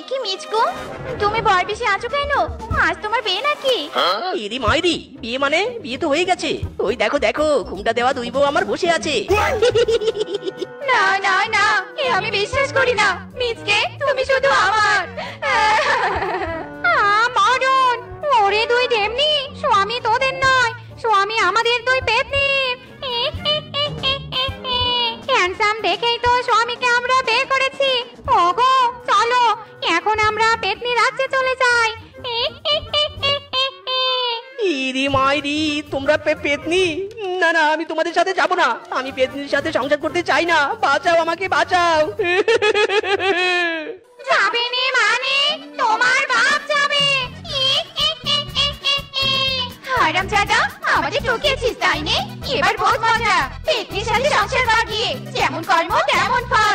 কি মিচকু, তুমি ভয় বেশি আছো কেন? আজ তোমার বিয়ে নাকি? ইরি মাইরি, বিয়ে মানে? বিয়ে তো হয়ে গেছে। ওই দেখো দেখো, ঘুমটা দেওয়া দুই বউ আমার বসে আছে। না না না, আমি বিশ্বাস করি না। মিচকে, তুমি শুধু আমার। মরণ! ওরে দুই ঢেমনি, স্বামী তোদের নয়, স্বামী আমাদের দুই পেতনির। হ্যান্ডসাম দেখেই তো স্বামীকে আমরা বিয়ে করেছি। ওগো চলো, এখন আমরা পেতনি রাজ্যে চলে যাই। ইরি মাইরি, তোমরা পেতনি? না না, আমি তোমাদের সাথে যাব না। আমি পেতনির সাথে সংসার করতে চাই না। বাঁচাও, আমাকে বাঁচাও। যাবে নে মানে? তোমার বাপ যাবে। হারামজাদা, আমাদের ঠকিয়েছিস তাই নে? এবার বহুত মজা। পেতনির সাথে সংসার বাগিয়ে যেমন কর্ম তেমন ফল।